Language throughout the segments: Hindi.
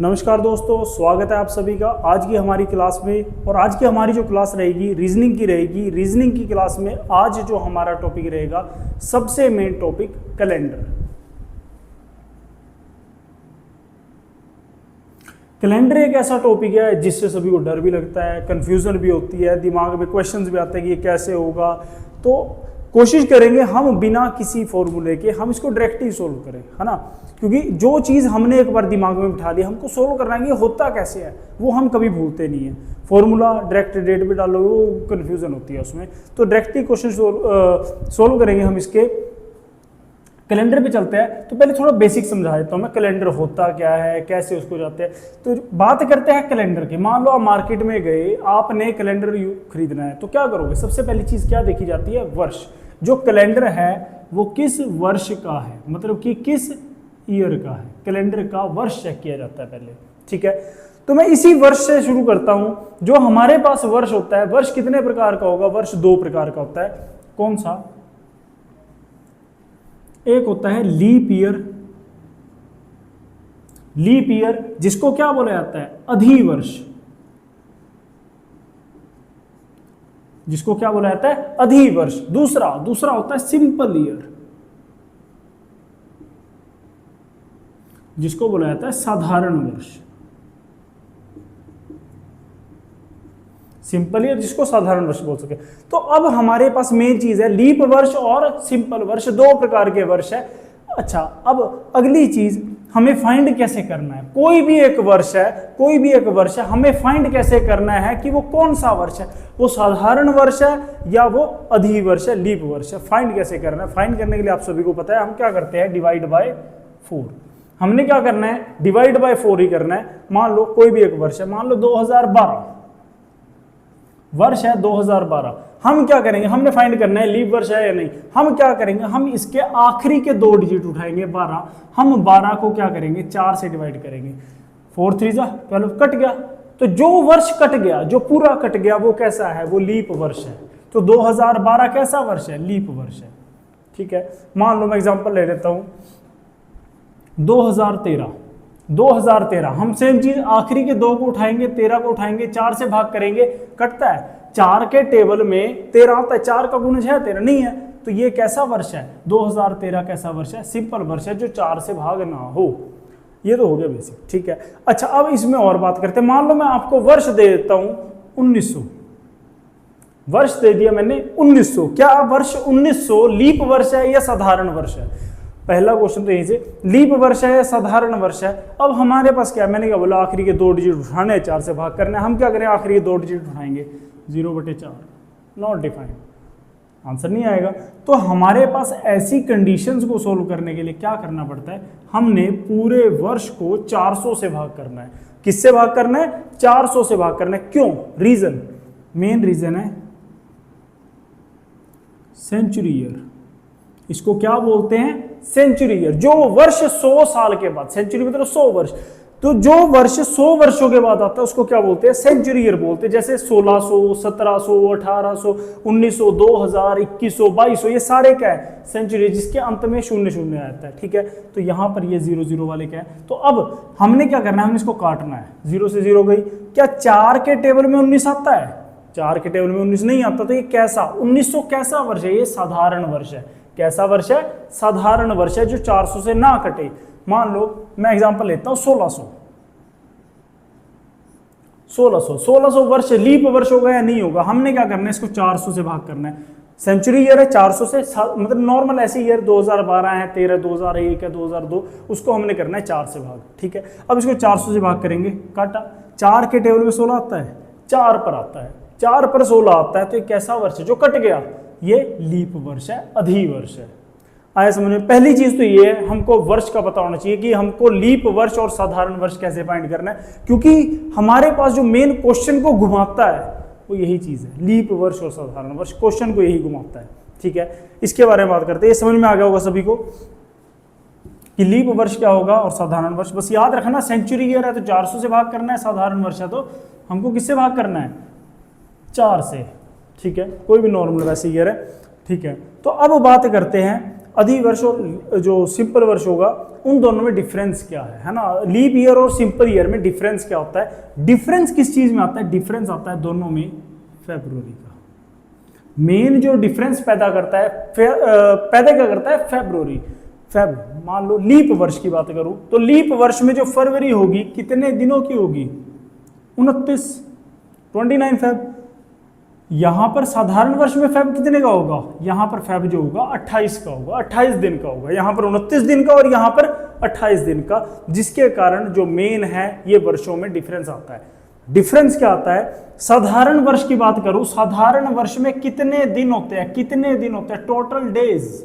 नमस्कार दोस्तों, स्वागत है आप सभी का आज की हमारी क्लास में। और आज की हमारी जो क्लास रहेगी रीजनिंग की रहेगी। रीजनिंग की क्लास में आज जो हमारा टॉपिक रहेगा, सबसे मेन टॉपिक कैलेंडर। कैलेंडर एक ऐसा टॉपिक है जिससे सभी को डर भी लगता है, कंफ्यूजन भी होती है, दिमाग में क्वेश्चंस भी आते हैं कि ये कैसे होगा। तो कोशिश करेंगे हम बिना किसी फॉर्मूले के हम इसको डायरेक्ट ही सोल्व करें, है ना। क्योंकि जो चीज़ हमने एक बार दिमाग में बिठा ली, हमको सोल्व करना है कि होता कैसे है, वो हम कभी भूलते नहीं है। फॉर्मूला डायरेक्ट डेट पे डालोगे वो कन्फ्यूजन होती है उसमें। तो डायरेक्ट ही क्वेश्चन सोल्व करेंगे हम इसके। कैलेंडर पे चलते हैं तो पहले थोड़ा बेसिक समझा देता हूँ मैं, कैलेंडर होता क्या है, कैसे उसको जाते हैं। तो बात करते हैं कैलेंडर की। मान लो आप मार्केट में गए, आपने कैलेंडर खरीदना है, तो क्या करोगे? सबसे पहली चीज़ क्या देखी जाती है? वर्ष। जो कैलेंडर है वो किस वर्ष का है, मतलब कि किस ईयर का है। कैलेंडर का वर्ष चेक किया जाता है पहले, ठीक है। तो मैं इसी वर्ष से शुरू करता हूं। जो हमारे पास वर्ष होता है, वर्ष कितने प्रकार का होगा? वर्ष दो प्रकार का होता है। कौन सा? एक होता है लीप ईयर। लीप ईयर जिसको क्या बोला जाता है? अधिवर्ष। जिसको क्या बोला जाता है? अधिवर्ष। दूसरा होता है सिंपल ईयर, जिसको बोला जाता है साधारण वर्ष। सिंपल ईयर जिसको साधारण वर्ष बोल सके। तो अब हमारे पास मेन चीज है लीप वर्ष और सिंपल वर्ष, दो प्रकार के वर्ष है। अच्छा, अब अगली चीज हमें फाइंड कैसे करना है? कोई भी एक वर्ष है, हमें फाइंड कैसे करना है कि वो कौन सा वर्ष है? वो साधारण वर्ष है या वो अधिवर्ष है, लीप वर्ष है? फाइंड कैसे करना है? फाइंड करने के लिए आप सभी को पता है हम क्या करते हैं? Divide by 4। हमने क्या करना है? डिवाइड बाय 4 ही करना है। मान लो कोई भी एक वर्ष है, मान लो 2012 वर्ष है, 2012। हम क्या करेंगे? हमने फाइंड करना है लीप वर्ष है या नहीं। हम क्या करेंगे? हम इसके आखिरी के 2 डिजिट उठाएंगे 12। हम 12 को क्या करेंगे? 4 से डिवाइड करेंगे। 4 3 जा 12, कट गया। तो जो वर्ष कट गया, जो पूरा कट गया, वो कैसा है? वो लीप वर्ष है। तो 2012 कैसा वर्ष है? लीप वर्ष है, ठीक है। मान लो मैं एग्जांपल ले लेता हूं 2013। हम सेम चीज आखिरी के 2 को उठाएंगे, 13 को उठाएंगे, 4 से भाग करेंगे, कटता है। 4 के टेबल में 13 आता है, 4 का गुणज है 13, नहीं है। तो ये कैसा वर्ष है? 2013 कैसा वर्ष है? सिंपल वर्ष है, जो 4 से भाग ना हो। ये तो हो गया बेसिक, ठीक है। अच्छा, अब इसमें और बात करते हैं। मान लो मैं आपको वर्ष दे देता हूं 1900। वर्ष दे दिया मैंने 1900। क्या वर्ष 1900 लीप वर्ष है या साधारण वर्ष है? पहला क्वेश्चन तो यहीं से, लीप वर्ष है या साधारण वर्ष है। अब हमारे पास क्या है? मैंने क्या बोला? आखिरी के 2 डिजिट उठाने, 4 से भाग करना है। हम क्या करें? आखिरी के 2 डिजिट उठाएंगे, 0/4, नॉट डिफाइंड, आंसर नहीं आएगा। तो हमारे पास ऐसी कंडीशंस को सोल्व करने के लिए क्या करना पड़ता है? हमने पूरे वर्ष को 400 से भाग करना है। किससे भाग करना है? 400 से भाग करना है। क्यों? रीजन, मेन रीजन है सेंचुरी ईयर। इसको क्या बोलते हैं? Century year. जो वर्ष 100 साल के बाद, सेंचुरी मतलब 100 वर्ष, तो जो वर्ष 100 वर्षों के बाद आता है उसको क्या बोलते हैं? सेंचुरी ईयर बोलते हैं। जैसे 1600, 1700, 1800, 1900, 2000, 2100, 2200, ये सारे क्या है? सेंचुरी, जिसके अंत में 00 आता है, ठीक है। तो यहाँ पर ये 00 वाले क्या है? तो अब हमने क्या करना है? हमने इसको काटना है। 0 से 0 गई। क्या 4 के टेबल में 19 आता है? 4 के टेबल में 19 नहीं आता। तो ये कैसा 1900 कैसा वर्ष है? ये साधारण वर्ष है। कैसा वर्ष है? साधारण वर्ष है, जो 400 से ना कटे। मान लो मैं एग्जांपल लेता हूं 1600 वर्ष लीप वर्ष होगा या नहीं होगा? हमने क्या करना है? इसको 400 से भाग करना है। सेंचुरी ईयर है, 400 से मतलब नॉर्मल ऐसे ईयर 2012 है, 13, 2001 है, 2002, उसको हमने करना है 4 से भाग, ठीक है। अब इसको 400 से भाग करेंगे, काटा। 4 के टेबल में 16 आता है, 4 पर आता है, 4 पर 16 आता है। तो ये कैसा वर्ष है? जो कट गया, ये लीप वर्ष है, अधिवर्ष है। आया समझ में? पहली चीज तो ये है, हमको वर्ष का पता होना चाहिए कि हमको लीप वर्ष और साधारण वर्ष कैसे फाइंड करना है। क्योंकि हमारे पास जो मेन क्वेश्चन को घुमाता है वो यही चीज है, लीप वर्ष और साधारण वर्ष। क्वेश्चन को यही घुमाता है, ठीक है। इसके बारे में बात करते हैं। ये समझ में आ गया होगा सभी को कि लीप वर्ष क्या होगा और साधारण वर्ष। बस याद रखना, सेंचुरी ईयर है तो 400 से भाग करना है, साधारण वर्ष है तो हमको किससे भाग करना है? 4 से, ठीक है। कोई भी नॉर्मल वैसे ईयर है, ठीक है। तो अब बात करते हैं अधिवर्ष और जो सिंपल वर्ष होगा उन दोनों में डिफरेंस क्या है ना। लीप ईयर और सिंपल ईयर में डिफरेंस क्या होता है, डिफरेंस किस चीज में आता है, डिफरेंस आता है दोनों में फरवरी का। मेन जो डिफरेंस पैदा करता है पैदा क्या करता है, फरवरी। मान लो लीप वर्ष की बात करूं तो लीप वर्ष में जो फरवरी होगी कितने दिनों की होगी, 29 फेब। यहां पर साधारण वर्ष में फेब कितने का होगा, यहां पर फेब जो होगा 28 का होगा, 28 दिन का होगा, यहां पर 29 दिन का और यहां पर 28 दिन का, जिसके कारण जो मेन है ये वर्षों में डिफरेंस आता है। डिफरेंस क्या आता है, साधारण वर्ष की बात करूं, साधारण वर्ष में कितने दिन होते हैं, कितने दिन होते हैं, टोटल डेज।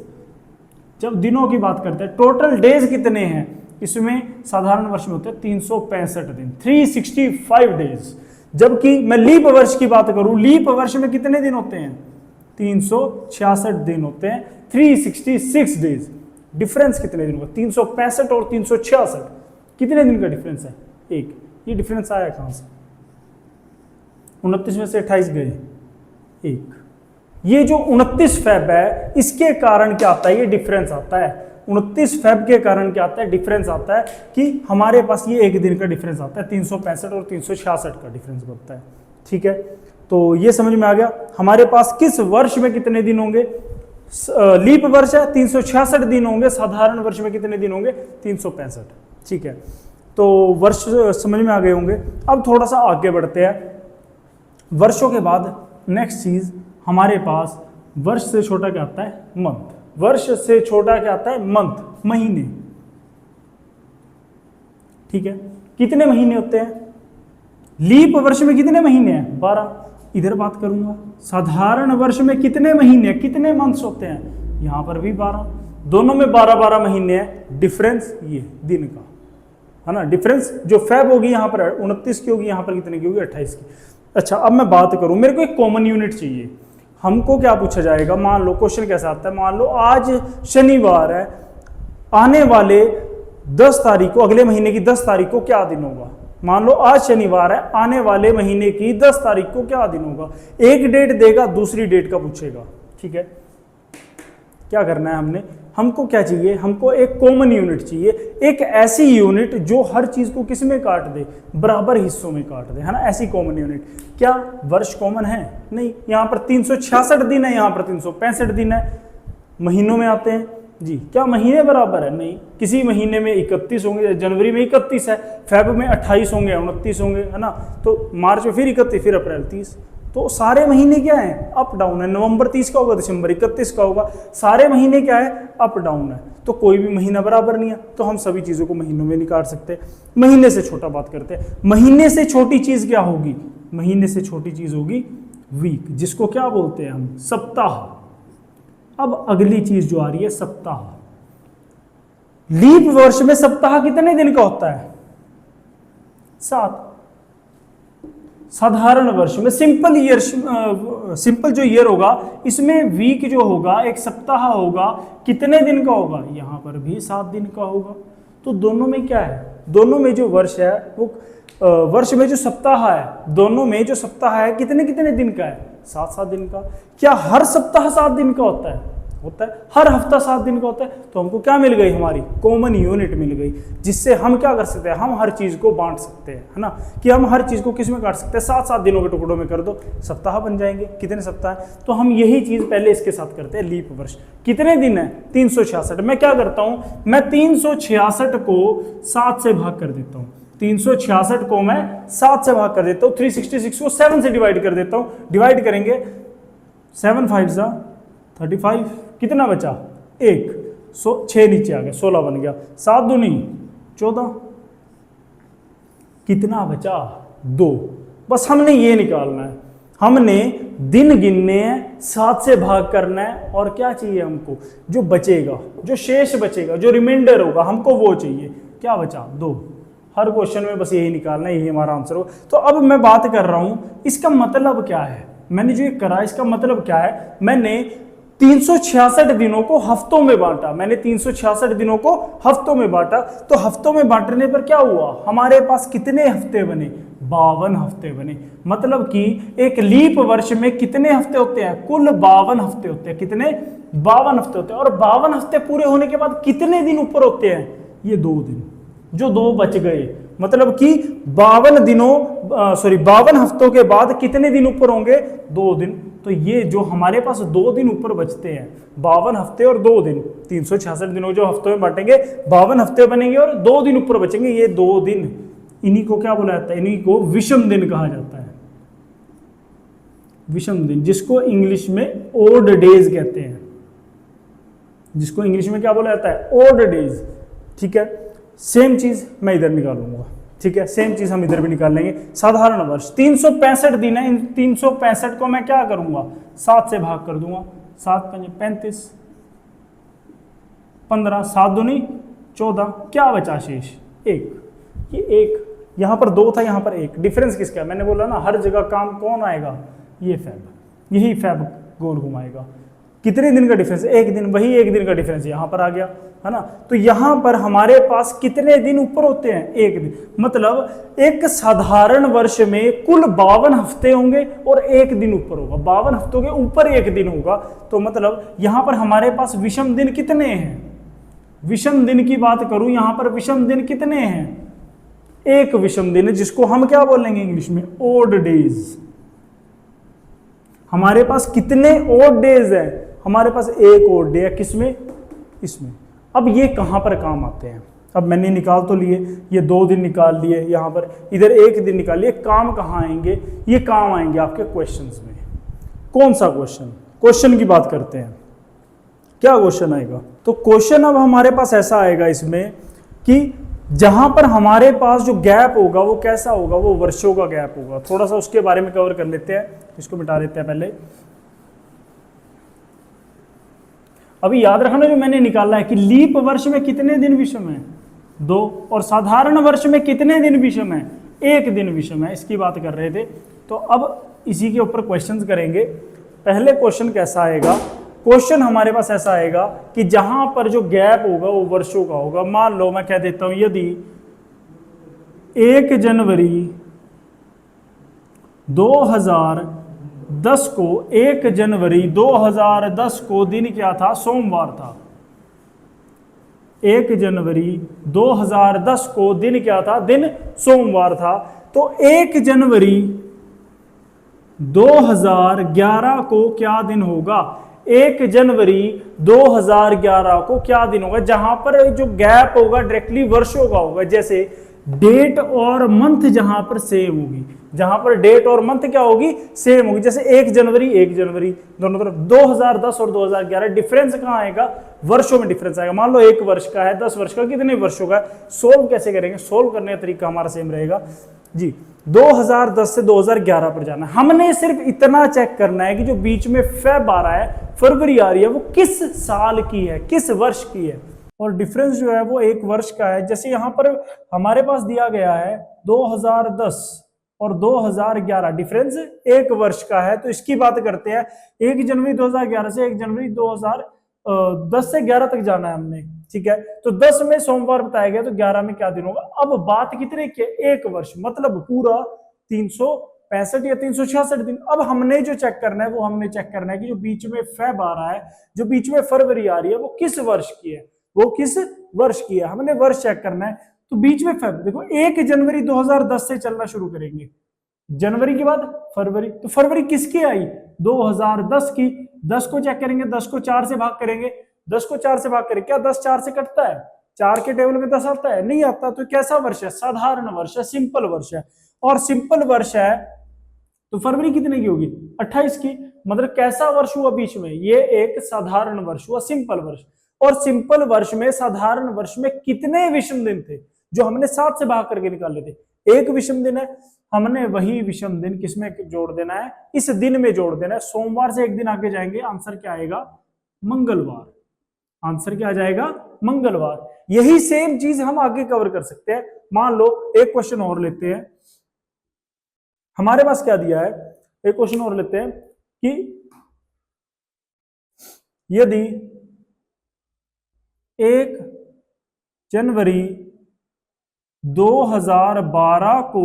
जब दिनों की बात करते हैं टोटल डेज कितने हैं, इसमें साधारण वर्ष में होते हैं 365 दिन, 365 डेज। जबकि मैं लीप वर्ष की बात करूं, लीप वर्ष में कितने दिन होते हैं, 366 दिन होते हैं, 366 डेज। डिफरेंस कितने दिन का, 365 और 366, कितने दिन का डिफरेंस है, एक। ये डिफरेंस आया कहां से, 29 में से 28 गए, एक। ये जो 29 फेब है इसके कारण क्या आता है, ये डिफरेंस आता है। 29 फेब के कारण क्या आता है, डिफरेंस आता है कि हमारे पास ये एक दिन का डिफरेंस आता है, 365 और 366 का डिफरेंस बनता है। ठीक है, तो ये समझ में आ गया हमारे पास किस वर्ष में कितने दिन होंगे। लीप वर्ष है 366 दिन होंगे, साधारण वर्ष में कितने दिन होंगे, 365। ठीक है, तो वर्ष समझ में आ गए होंगे। अब थोड़ा सा आगे बढ़ते हैं। वर्षों के बाद नेक्स्ट चीज हमारे पास वर्ष से छोटा क्या आता है, मंथ। वर्ष से छोटा क्या आता है, मंथ, महीने। ठीक है, कितने महीने होते हैं, लीप वर्ष में कितने महीने हैं, 12। इधर बात करूंगा साधारण वर्ष में कितने महीने, कितने मंथ्स होते हैं, यहां पर भी 12। दोनों में 12 महीने हैं। डिफरेंस ये दिन का है ना, डिफरेंस जो फेब होगी यहां पर 29 की होगी, यहां पर कितने की होगी, 28 की। अच्छा, अब मैं बात करूं, मेरे को एक कॉमन यूनिट चाहिए। हमको क्या पूछा जाएगा, मान लो क्वेश्चन कैसा आता है, मान लो आज शनिवार है, आने वाले 10 तारीख को, अगले महीने की 10 तारीख को क्या दिन होगा। मान लो आज शनिवार है, आने वाले महीने की 10 तारीख को क्या दिन होगा। एक डेट देगा, दूसरी डेट का पूछेगा। ठीक है, क्या करना है हमने, हमको क्या चाहिए, हमको एक कॉमन यूनिट चाहिए, एक ऐसी यूनिट जो हर चीज को किस में काट दे, बराबर हिस्सों में काट दे, है ना, ऐसी कॉमन यूनिट। क्या वर्ष कॉमन है, नहीं। यहाँ पर 366 दिन है, यहाँ पर 365 दिन है। महीनों में आते हैं जी, क्या महीने बराबर है, नहीं। किसी महीने में 31 होंगे, जनवरी में 31 है, फेब में 28 होंगे, 29 होंगे, है ना। तो मार्च में फिर 31, फिर अप्रैल 30। तो सारे महीने क्या है, अप डाउन है। नवंबर 30 का होगा, दिसंबर 31 का होगा, सारे महीने क्या है, अप डाउन है। तो कोई भी महीना बराबर नहीं है, तो हम सभी चीजों को महीनों में निकाल सकते हैं। महीने से छोटा बात करते हैं, महीने से छोटी चीज क्या होगी, महीने से छोटी चीज होगी वीक, जिसको क्या बोलते हैं हम, सप्ताह। अब अगली चीज जो आ रही है, सप्ताह। लीप वर्ष में सप्ताह कितने दिन का होता है, 7। साधारण वर्ष में, सिंपल ईयर, सिंपल जो ईयर होगा इसमें वीक जो होगा, एक सप्ताह होगा, कितने दिन का होगा, यहां पर भी 7 दिन का होगा। तो दोनों में क्या है, दोनों में जो वर्ष है वो वर्ष में जो सप्ताह है, दोनों में जो सप्ताह है कितने कितने दिन का है, 7-7 दिन का। क्या हर सप्ताह 7 दिन का होता है, होता है। हर हफ्ता 7 दिन का होता है। तो हमको क्या मिल गई, हमारी कॉमन यूनिट मिल गई, जिससे हम क्या कर सकते हैं, हम हर चीज को बांट सकते हैं, है ना, कि हम हर चीज को किस में काट सकते हैं, 7-7 दिनों के टुकड़ों में कर दो, सप्ताह बन जाएंगे। कितने सप्ताह है, तो हम यही चीज पहले इसके साथ करते हैं। लीप वर्ष कितने दिन है, 366। मैं क्या करता हूं, मैं 366 को 7 से भाग कर देता हूं, 366 को मैं 7 से भाग कर देता हूं, 366 को 7 से डिवाइड कर देता हूं। डिवाइड करेंगे, 7 5 35, कितना बचा, 1, 6 नीचे आ गया, 16 बन गया, 7 दूनी 14, कितना बचा, 2। बस हमने ये निकालना है, हमने दिन गिनने हैं, 7 से भाग करना है, और क्या चाहिए हमको, जो बचेगा, जो शेष बचेगा, जो रिमाइंडर होगा, हमको वो चाहिए। क्या बचा, 2। हर क्वेश्चन में बस यही निकालना है, यही हमारा आंसर हो। तो अब मैं बात कर रहा हूं, इसका मतलब क्या है, मैंने जो ये करा इसका मतलब क्या है, मैंने 366 दिनों को हफ्तों में बांटा, मैंने 366 दिनों को हफ्तों में बांटा। तो हफ्तों में बांटने पर क्या हुआ, हमारे पास कितने हफ्ते बने, 52 हफ्ते बने। मतलब कि एक लीप वर्ष में कितने हफ्ते होते हैं? कुल 52 हफ्ते होते हैं। कितने? 52 हफ्ते होते हैं। और 52 हफ्ते पूरे होने के बाद कितने दिन ऊपर होते हैं? ये 2 दिन, जो 2 बच गए। मतलब कि 52 दिनों 52 हफ्तों के बाद कितने दिन ऊपर होंगे? 2 दिन। तो ये जो हमारे पास 2 दिन ऊपर बचते हैं, 52 हफ्ते और 2 दिन, 366 दिनों जो हफ्तों में बांटेंगे, 52 हफ्ते बनेंगे और 2 दिन ऊपर बचेंगे। ये 2 दिन, इन्हीं को क्या बोला जाता है? इन्हीं को विषम दिन कहा जाता है। विषम दिन, जिसको इंग्लिश में ओड डेज कहते हैं। जिसको इंग्लिश में क्या बोला जाता है? Odd days. ठीक है, सेम चीज मैं इधर निकालूंगा। ठीक है, सेम चीज हम इधर भी निकाल लेंगे। साधारण वर्ष 365 दिन है। इन 365 को मैं क्या करूंगा? 7 से भाग कर दूंगा। 7 पंजे 35, 15, 7 दूनी 14, क्या बचा शेष? 1। ये 1, यहां पर 2 था, यहां पर 1। डिफरेंस किसका है? मैंने बोला ना, हर जगह काम कौन आएगा? ये फैब, यही फैब गोल घुमाएगा। कितने दिन का डिफरेंस? 1 दिन। वही 1 दिन का डिफरेंस यहां पर आ गया, है ना। तो यहां पर हमारे पास कितने दिन ऊपर होते हैं? 1 दिन। मतलब एक साधारण वर्ष में कुल 52 हफ्ते होंगे और 1 दिन ऊपर होगा। 52 हफ्तों के ऊपर 1 दिन होगा। तो मतलब यहां पर हमारे पास विषम दिन कितने हैं? विषम दिन की बात करूं, यहां पर विषम दिन कितने हैं? 1 विषम दिन है, जिसको हम क्या बोलेंगे इंग्लिश में? Odd days. हमारे पास कितने ओड डेज है? हमारे पास 1 ओड डे है। किसमें? इसमें। अब ये कहां पर काम आते हैं? अब मैंने निकाल तो लिए, ये 2 दिन निकाल लिए, यहां पर इधर 1 दिन निकाल लिए। काम कहां आएंगे? ये काम आएंगे आपके क्वेश्चंस में। कौन सा क्वेश्चन? क्वेश्चन की बात करते हैं। क्या क्वेश्चन आएगा? तो क्वेश्चन अब हमारे पास ऐसा आएगा इसमें कि जहां पर हमारे पास जो गैप होगा वो कैसा होगा? वो वर्षों का गैप होगा। थोड़ा सा उसके बारे में कवर कर लेते हैं, इसको मिटा देते हैं पहले। अभी याद रखना, जो मैंने निकाला है कि लीप वर्ष में कितने दिन विषम है? 2। और साधारण वर्ष में कितने दिन विषम है? 1 दिन विषम है। इसकी बात कर रहे थे। तो अब इसी के ऊपर क्वेश्चंस करेंगे। पहले क्वेश्चन कैसा आएगा? क्वेश्चन हमारे पास ऐसा आएगा कि जहां पर जो गैप होगा वो वर्षों का होगा। मान लो मैं कह देता हूं, यदि 1 जनवरी 2010 को 1 जनवरी 2010 को दिन क्या था? सोमवार था। 1 जनवरी 2010 को दिन क्या था? दिन सोमवार था। तो 1 जनवरी 2011 को क्या दिन होगा? 1 जनवरी 2011 को क्या दिन होगा? जहां पर जो गैप होगा डायरेक्टली वर्षों का होगा। जैसे डेट और मंथ जहां पर सेम होगी, जहां पर डेट और मंथ क्या होगी? सेम होगी। जैसे 1 जनवरी दोनों तरफ 2010 और 2011। डिफरेंस कहां आएगा? वर्षों में डिफरेंस आएगा। मान लो 1 वर्ष का है, 10 वर्ष का, कितने वर्षों का? सोल्व कैसे करेंगे? सोल्व करने का तरीका हमारा सेम रहेगा जी। 2010 से 2011 पर जाना है। हमने सिर्फ इतना चेक करना है कि जो बीच में फेब आ रहा है, फरवरी आ रही है, वो किस साल की है, किस वर्ष की है। और डिफरेंस जो है वो 1 वर्ष का है। जैसे यहां पर हमारे पास दिया गया है 2010 और 2011, डिफरेंस 1 वर्ष का है। तो इसकी बात करते हैं। 1 जनवरी 2011 से 1 जनवरी 2010 से 11 तक जाना है हमने। ठीक है, तो 10 में सोमवार बताया गया, तो 11 में क्या दिन होगा? अब बात कितने की? 1 वर्ष, मतलब पूरा 365 या 366 दिन। अब हमने जो चेक करना है वो हमने चेक करना है कि जो बीच में फेब आ रहा है, जो बीच में फरवरी आ रही है, वो किस वर्ष की है? वो किस वर्ष की है? हमने वर्ष चेक करना है। तो बीच में फेब देखो, 1 जनवरी 2010 से चलना शुरू करेंगे। जनवरी के बाद फरवरी, तो फरवरी किसकी आई? 2010 की। 10 को चेक करेंगे, 10 को 4 से भाग करेंगे। 10 को 4 से भाग करें, क्या 10 4 से कटता है? 4 के टेबल में 10 आता है? नहीं आता। तो कैसा वर्ष है? साधारण वर्ष है, सिंपल वर्ष है। और सिंपल वर्ष है तो फरवरी कितने की होगी? 28 की। मतलब कैसा वर्ष हुआ बीच में? ये एक साधारण वर्ष हुआ, सिंपल वर्ष। और सिंपल वर्ष में, साधारण वर्ष में कितने विषम दिन थे? जो हमने 7 से भाग करके निकाले थे, 1 विषम दिन है। हमने वही विषम दिन किसमें जोड़ देना है? इस दिन में जोड़ देना है। सोमवार से 1 दिन आगे जाएंगे, आंसर क्या आएगा? मंगलवार। आंसर क्या आ जाएगा? मंगलवार। यही सेम चीज हम आगे कवर कर सकते हैं। मान लो एक क्वेश्चन और लेते हैं। हमारे पास क्या दिया है? एक क्वेश्चन और लेते हैं कि यदि 1 जनवरी 2012 को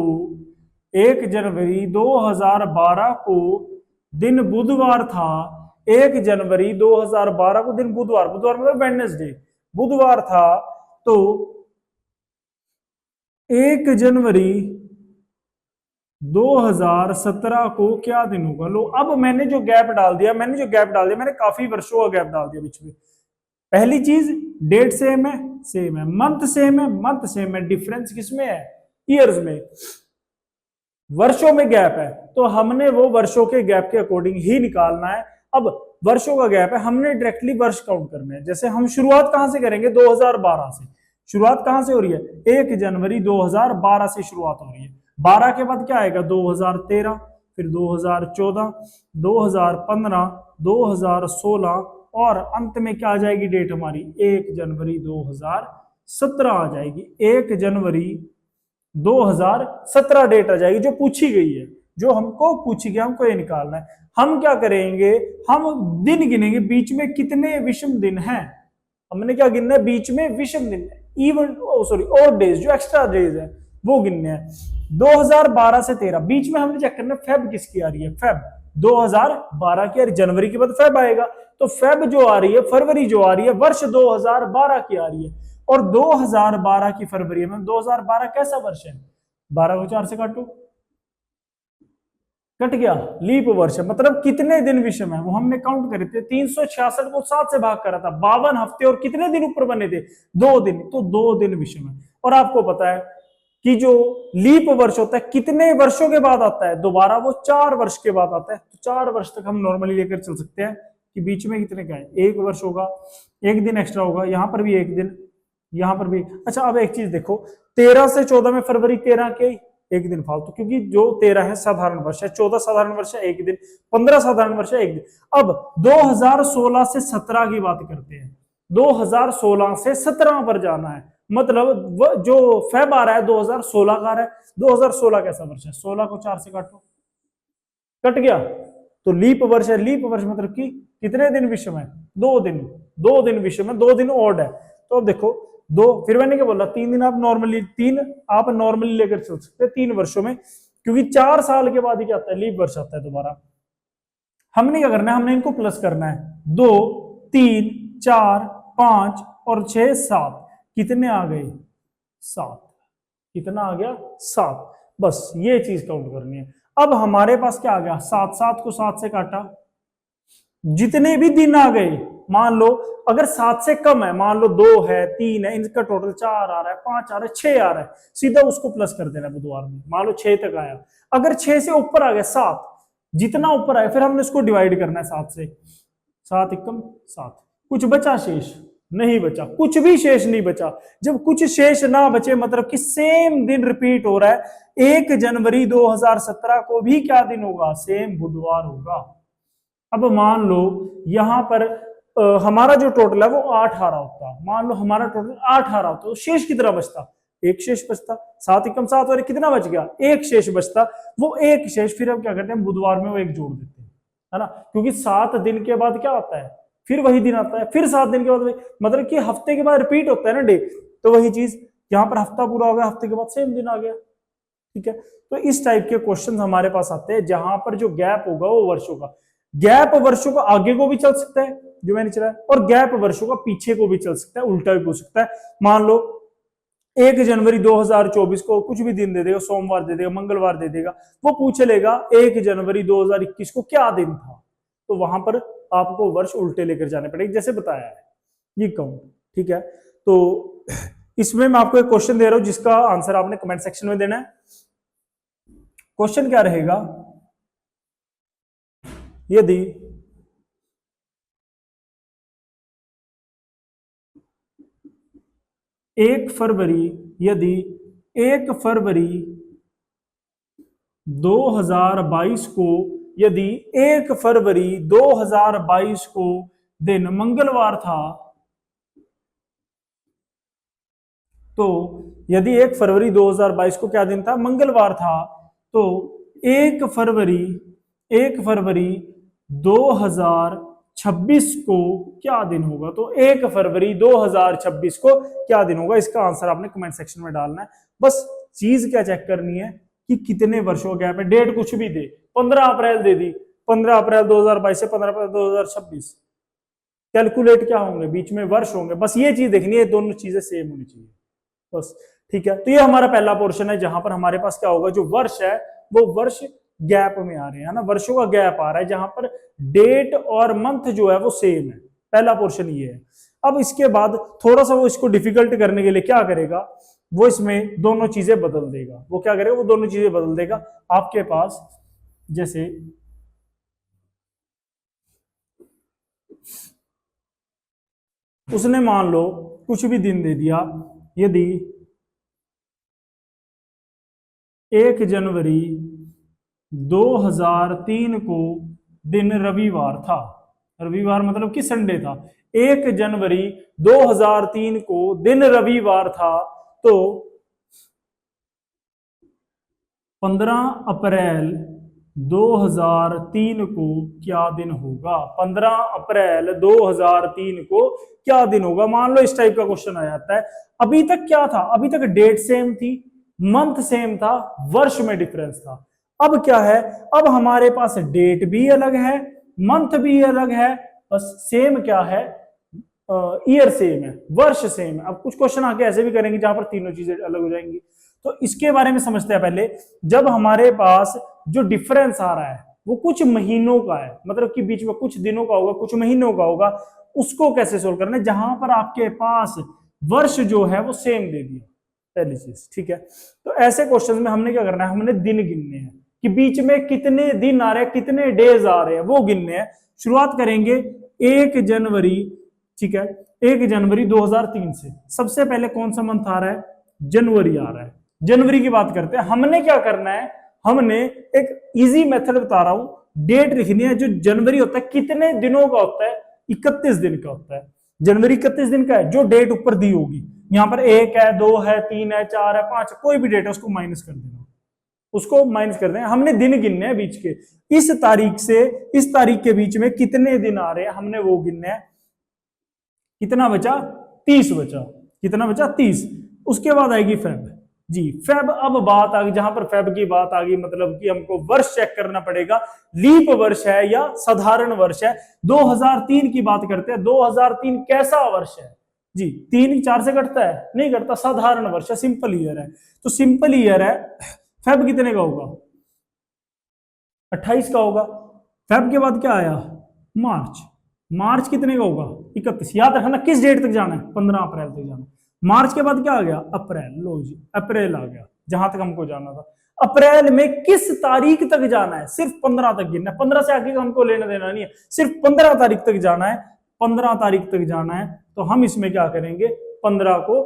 1 जनवरी 2012 को दिन बुधवार था। 1 जनवरी 2012 को दिन बुधवार, बुधवार मतलब वेडनेसडे, बुधवार था। तो 1 जनवरी 2017 को क्या दिन होगा? लो, अब मैंने जो गैप डाल दिया, मैंने काफी वर्षों का गैप डाल दिया बीच में। पहली चीज, डेट सेम है, मंथ सेम है, डिफरेंस किसमें है? ईयर्स में। वर्षों में गैप है, तो हमने वो वर्षों के गैप के अकॉर्डिंग ही निकालना है। अब वर्षों का गैप है, हमने डायरेक्टली वर्ष काउंट करने हैं। जैसे हम शुरुआत कहां से करेंगे? 2012 से। शुरुआत कहां से हो रही है? 1 जनवरी 2012 से शुरुआत हो रही है। 12 के बाद क्या आएगा? 2013, फिर 2014, 2015, 2016 और अंत में क्या आ जाएगी डेट हमारी? 1 जनवरी 2017 आ जाएगी। 1 जनवरी 2017 डेट आ जाएगी, जो पूछी गई है, जो हमको पूछी गई, हमको ये निकालना है। हम क्या करेंगे? हम दिन गिनेंगे, बीच में कितने विषम दिन हैं। हमने क्या गिनना है? बीच में विषम दिन, इवन ऑड डेज, जो एक्स्ट्रा डेज है वो गिनने हैं। 2012 से 13 बीच में हमने चेक करना फेब किसकी आ रही है? फेब 2012 की आ रही, जनवरी के बाद फेब आएगा, तो फेब जो आ रही है, फरवरी जो आ रही है, वर्ष 2012 की आ रही है। और 2012 की फरवरी में, 2012 कैसा वर्ष है? 12 को 4 से काटो, कट गया, लीप वर्ष है। मतलब कितने दिन विषम है वो हमने काउंट करे थे। 366 को 7 से भाग करा था, 52 हफ्ते और कितने दिन ऊपर बने थे? 2 दिन, तो 2 दिन विषम है। और आपको पता है कि जो लीप वर्ष होता है कितने वर्षों के बाद आता है? दोबारा वो 4 वर्ष के बाद आता है। तो 4 वर्ष तक हम नॉर्मली लेकर चल सकते हैं कि बीच में कितने का है? 1 वर्ष होगा, 1 दिन एक्स्ट्रा होगा, यहां पर भी 1 दिन, यहां पर भी। अच्छा, अब एक चीज देखो, 13 से 14 में फरवरी 13 के 1 दिन फालतू, क्योंकि जो 13 है साधारण वर्ष है, 14 साधारण वर्ष है 1 दिन, 15 साधारण वर्ष है 1 दिन। अब 2016 से 17 की बात करते हैं। 2016 से 17 पर जाना है, मतलब जो फेब आ रहा है 2016 का आ रहा है। 2016 कैसा वर्ष है? 16 को 4 से काटो, कट गया, तो लीप वर्ष है। लीप वर्ष मतलब कि कितने दिन विषम है? 2 दिन, 2 दिन विषम है, 2 दिन ऑड है। तो अब देखो, 2, फिर मैंने क्या बोला? 3 दिन आप नॉर्मली लेकर चल सकते हैं 3 वर्षों में, क्योंकि 4 साल के बाद ही क्या आता है? लीप वर्ष आता है दोबारा। हमने क्या करना है? हमने इनको प्लस करना है। 2, 3, 4, 5 और 6, 7, कितने आ गए? 7। कितना आ गया? 7। बस ये चीज काउंट करनी है। अब हमारे पास क्या आ गया? 7, 7 को 7 से काटा, जितने भी दिन आ गए, मान लो अगर 7 से कम है, मान लो 2 है, 3 है, इनका टोटल 4 आ रहा है, 5 आ रहा है, 6 आ रहा है, सीधा उसको प्लस कर देना बुधवार में। मान लो 6 तक आया, अगर 6 से ऊपर आ गया 7, जितना ऊपर आए फिर हमने उसको डिवाइड करना है 7 से। 7 एकम 7, कुछ बचा शेष? नहीं बचा, कुछ भी शेष नहीं बचा। जब कुछ शेष ना बचे मतलब कि सेम दिन रिपीट हो रहा है। 1 जनवरी 2017 को भी क्या दिन होगा? सेम बुधवार होगा। अब मान लो यहां पर हमारा जो टोटल है वो 8 आ रहा होता, मान लो हमारा टोटल 8 आ रहा होता, तो शेष कितना बचता? 1 शेष बचता। 7 एकम 7 और कितना बच गया? 1 शेष बचता। वो 1 शेष फिर हम क्या करते हैं? बुधवार में वो 1 जोड़ देते हैं, है ना, क्योंकि 7 दिन के बाद क्या आता है? फिर वही दिन आता है, फिर 7 दिन के बाद मतलब कि हफ्ते के बाद रिपीट होता है ना डे। तो वही चीज यहाँ पर हफ्ता पूरा हो गया, हफ्ते के बाद सेम दिन आ गया। ठीक है, तो इस टाइप के क्वेश्चन हमारे पास आते हैं जहां पर जो गैप होगा वो वर्षों का, गैप वर्षों का आगे को भी चल सकता है जो मैंने चला, और गैप वर्षों का पीछे को भी चल सकता है, उल्टा भी हो सकता है। मान लो 1 जनवरी 2024 को कुछ भी दिन दे देगा, सोमवार दे देगा, मंगलवार दे देगा, वो पूछ लेगा 1 जनवरी 2021 को क्या दिन था, तो वहां पर आपको वर्ष उल्टे लेकर जाने पड़ेंगे जैसे बताया है ये काउंट। ठीक है, तो इसमें मैं आपको एक क्वेश्चन दे रहा हूं जिसका आंसर आपने कमेंट सेक्शन में देना है। क्वेश्चन क्या रहेगा? यदि एक फरवरी 2022 को, यदि 1 फरवरी 2022 को दिन मंगलवार था, तो यदि 1 फरवरी 2022 को क्या दिन था? मंगलवार था, तो 1 फरवरी 2026 को क्या दिन होगा? तो 1 फरवरी 2026 को क्या दिन होगा? इसका आंसर आपने कमेंट सेक्शन में डालना है। बस चीज क्या चेक करनी है कि कितने वर्षों का गैप है, डेट कुछ भी दे, 15 अप्रैल दे दी, 15 अप्रैल 2022 से 15 अप्रैल 2026, कैलकुलेट क्या होंगे, बीच में वर्ष होंगे, बस ये चीज देखनी है, दोनों चीजें सेम होनी चाहिए बस। ठीक है, तो ये हमारा पहला पोर्शन है जहां पर हमारे पास क्या होगा, जो वर्ष है वो वर्ष गैप में आ रहे हैं ना, वर्षों का गैप आ रहा है जहां पर डेट और मंथ जो है वो सेम है। पहला पोर्शन ये है। अब इसके बाद थोड़ा सा वो इसको डिफिकल्ट करने के लिए क्या करेगा, वो इसमें दोनों चीजें बदल देगा। वो क्या करेगा, वो दोनों चीजें बदल देगा। आपके पास जैसे उसने मान लो कुछ भी दिन दे दिया, यदि 1 जनवरी 2003 को दिन रविवार था, रविवार मतलब कि संडे था, 1 जनवरी 2003 को दिन रविवार था, तो 15 अप्रैल 2003 को क्या दिन होगा, 15 अप्रैल 2003 को क्या दिन होगा। मान लो इस टाइप का क्वेश्चन आ जाता है। अभी तक क्या था, अभी तक डेट सेम थी, मंथ सेम था, वर्ष में डिफरेंस था। अब क्या है, अब हमारे पास डेट भी अलग है, मंथ भी अलग है, बस सेम क्या है, ईयर सेम है, वर्ष सेम है। अब कुछ क्वेश्चन आके ऐसे भी करेंगे जहां पर तीनों चीजें अलग हो जाएंगी, तो इसके बारे में समझते हैं पहले। जब हमारे पास जो डिफरेंस आ रहा है वो कुछ महीनों का है, मतलब कि बीच में कुछ दिनों का होगा, कुछ महीनों का होगा, उसको कैसे सोल्व करना है, जहां पर आपके पास वर्ष जो है वो सेम दे दिया, पहली चीज। ठीक है, तो ऐसे क्वेश्चन में हमने क्या करना है, हमने दिन गिनने हैं कि बीच में कितने दिन आ रहे हैं, कितने डेज आ रहे हैं, वो गिनने हैं। शुरुआत करेंगे 1 जनवरी, ठीक है, 1 जनवरी 2003 से। सबसे पहले कौन सा मंथ आ रहा है, जनवरी आ रहा है। जनवरी की बात करते हैं। हमने क्या करना है, हमने एक इजी मेथड बता रहा हूं, डेट लिखनी है। जो जनवरी होता है कितने दिनों का होता है, 31 दिन का होता है। जनवरी 31 दिन का है, जो डेट ऊपर दी होगी, यहां पर 1 है, 2 है, 3 है, 4 है, 5 है, कोई भी डेट है उसको माइनस कर देना, उसको माइनस कर देना। हमने दिन गिनने हैं बीच के, इस तारीख से इस तारीख के बीच में कितने दिन आ रहे हैं, हमने वो गिनने हैं। कितना बचा, 30 बचा। कितना बचा, 30। उसके बाद आएगी फेब जी, फेब। अब बात आ गई, जहां पर फेब की बात आ गई, मतलब कि हमको वर्ष चेक करना पड़ेगा, लीप वर्ष है या साधारण वर्ष है। 2003 की बात करते हैं, 2003 कैसा वर्ष है जी, 3 4 से कटता है, नहीं कटता, साधारण वर्ष है, सिंपल ईयर है। तो सिंपल ईयर है, फेब कितने का होगा, 28 का होगा। फेब के बाद क्या आया, मार्च। मार्च कितने का होगा, 31। याद रखना किस डेट तक जाना है, 15 अप्रैल तक जाना है। मार्च के बाद क्या आ गया, अप्रैल। लो जी, अप्रैल आ गया जहां तक हमको जाना था। अप्रैल में किस तारीख तक जाना है, सिर्फ 15 तक गिनना है, 15 से आगे का हमको लेना देना नहीं है, सिर्फ 15 तारीख तक जाना है। 15 तारीख तक जाना है, तो हम इसमें क्या करेंगे, 15 को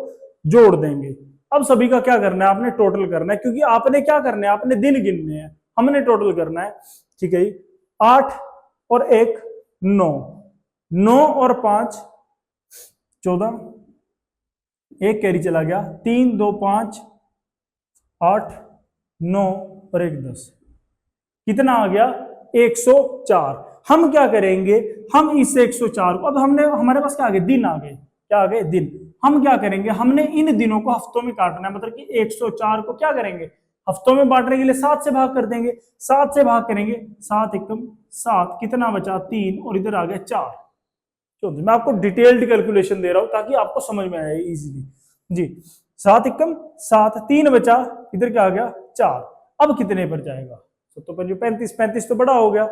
जोड़ देंगे। अब सभी का क्या करना है, आपने टोटल करना है, क्योंकि आपने क्या करना है, आपने दिन गिनने हैं, हमने टोटल करना है। ठीक है, 8 और 1 9, 9 और 5 14, एक कैरी चला गया, 3 2 5 8 9 और 1 10, कितना आ गया, 104। हम क्या करेंगे, हम इस 104 को, अब हमने, हमारे पास क्या आ गए, दिन आ गए, क्या आ गए, दिन। हम क्या करेंगे, हमने इन दिनों को हफ्तों में काटना है, मतलब कि 104 को क्या करेंगे, हफ्तों में बांटने के लिए 7 से भाग कर देंगे। 7 से भाग करेंगे, 7 एकम 7, कितना बचा, 3, और इधर आ गया 4। तो मैं आपको डिटेल्ड कैलकुलेशन दे रहा हूं ताकि आपको समझ में आए इजीली जी। 7 एकम 7, 3 बचा, इधर क्या आ गया, 4। अब कितने पर जाएगा, तो 35, 35 तो बड़ा हो गया,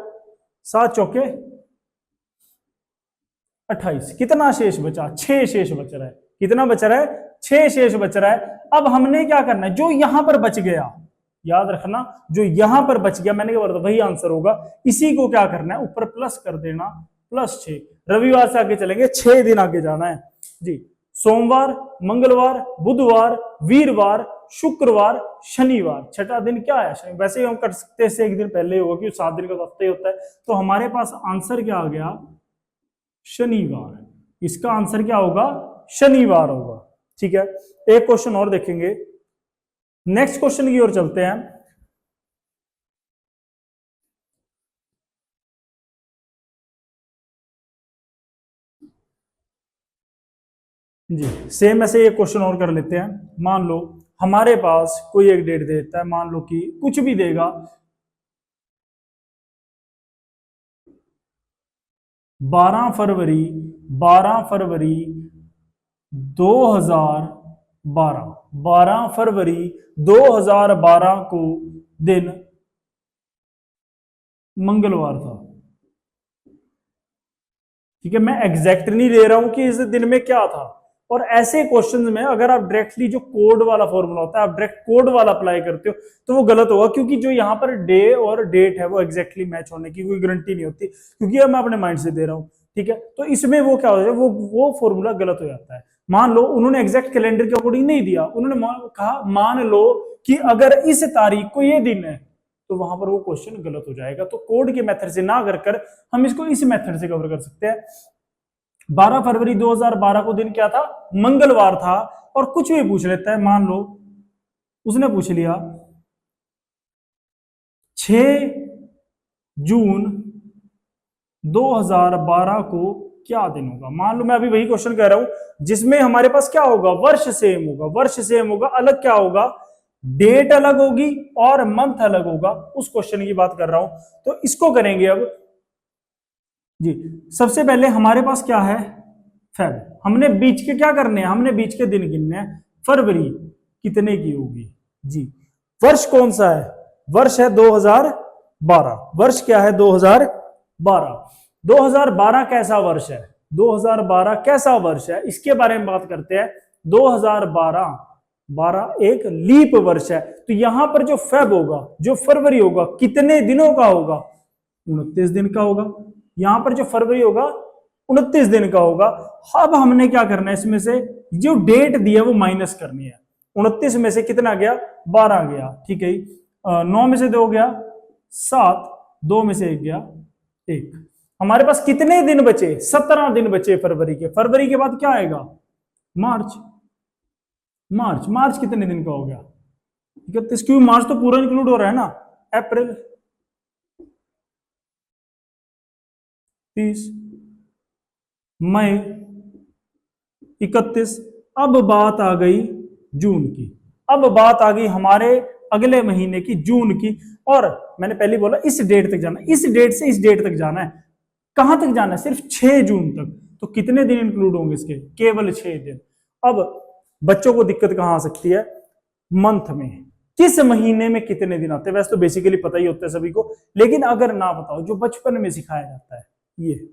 7 चौके 28, कितना शेष बचा, 6 शेष बच रहा है। कितना बच रहा है, 6 शेष बच रहा है। अब हमने क्या करना है, जो यहां पर बच गया, याद रखना, जो यहां पर बच गया, मैंने क्या बोला था, वही आंसर होगा। इसी को क्या करना है, ऊपर प्लस कर देना, +6। रविवार से आगे चलेंगे, 6 दिन आगे जाना है जी। सोमवार, मंगलवार, बुधवार, वीरवार, शुक्रवार, शनिवार। छठा दिन क्या है, वैसे ही हम कर सकते हैं, एक दिन पहले होगा क्योंकि 7 दिन का हफ्ते होता है। तो हमारे पास आंसर क्या आ गया, शनिवार। इसका आंसर क्या होगा, शनिवार होगा। ठीक है, एक क्वेश्चन और देखेंगे, नेक्स्ट क्वेश्चन की ओर चलते हैं। जी, सेम ऐसे एक क्वेश्चन और कर लेते हैं। मान लो हमारे पास कोई एक डेट देता है, मान लो कि कुछ भी देगा, 12 फरवरी 2012, 12 फरवरी 2012 को दिन मंगलवार था। ठीक है, मैं एग्जैक्ट नहीं ले रहा हूं कि इस दिन में क्या था। और ऐसे क्वेश्चंस में अगर आप डायरेक्टली जो कोड वाला फॉर्मूला होता है, आप डायरेक्ट कोड वाला अप्लाई करते हो तो वो गलत होगा, क्योंकि जो यहाँ पर डे और डेट है वो एग्जैक्टली मैच होने की कोई गारंटी नहीं होती, क्योंकि अब मैं अपने माइंड से दे रहा हूँ। ठीक है, तो इसमें वो क्या हो जाए, वो फॉर्मूला गलत हो जाता है। मान लो उन्होंने एग्जैक्ट कैलेंडर के अकॉर्डिंग नहीं दिया, उन्होंने कहा मान लो कि अगर इस तारीख को ये दिन है, तो वहां पर वो क्वेश्चन गलत हो जाएगा। तो कोड के मेथड से ना कर हम इसको इस मेथड से कवर कर सकते हैं। 12 फरवरी 2012 को दिन क्या था, मंगलवार था। और कुछ भी पूछ लेता है, मान लो उसने पूछ लिया 6 जून 2012 को क्या दिन होगा। मान लो मैं अभी वही क्वेश्चन कह रहा हूं जिसमें हमारे पास क्या होगा, वर्ष सेम होगा, वर्ष सेम होगा, अलग क्या होगा, डेट अलग होगी और मंथ अलग होगा, उस क्वेश्चन की बात कर रहा हूं। तो इसको करेंगे अब जी। सबसे पहले हमारे पास क्या है, फेब। हमने बीच के क्या करने हैं, हमने बीच के दिन गिनने हैं। फरवरी कितने की होगी जी, वर्ष कौन सा है, वर्ष है 2012, वर्ष क्या है 2012। 2012 कैसा वर्ष है, 2012 कैसा वर्ष है, इसके बारे में बात करते हैं। 2012 एक लीप वर्ष है। तो यहां पर जो फेब होगा, जो फरवरी होगा, कितने दिनों का होगा, 29 दिन का होगा। यहां पर जो फरवरी होगा 29 दिन का होगा। अब हमने क्या करना है, इसमें से जो डेट दी है वो माइनस करनी है। 29 में से कितना गया, 12 गया। ठीक है, 9 में से 2 गया 7, 2 में से 1 गया 1। हमारे पास कितने दिन बचे, 17 दिन बचे फरवरी के। फरवरी के बाद क्या आएगा, मार्च। मार्च कितने दिन का हो गया, 31, क्योंकि मार्च तो पूरा इंक्लूड हो रहा है ना। अप्रैल 30, मई 31। अब बात आ गई जून की, अब बात आ गई हमारे अगले महीने की, जून की। और मैंने पहले बोला इस डेट तक जाना है, इस डेट से इस डेट तक जाना है। कहां तक जाना है, सिर्फ 6 जून तक। तो कितने दिन इंक्लूड होंगे इसके, केवल 6 दिन। अब बच्चों को दिक्कत कहां आ सकती है, मंथ में, किस महीने में कितने दिन आते हैं। वैसे तो बेसिकली पता ही होता है सभी को, लेकिन अगर ना बताओ, जो बचपन में सिखाया जाता है, ये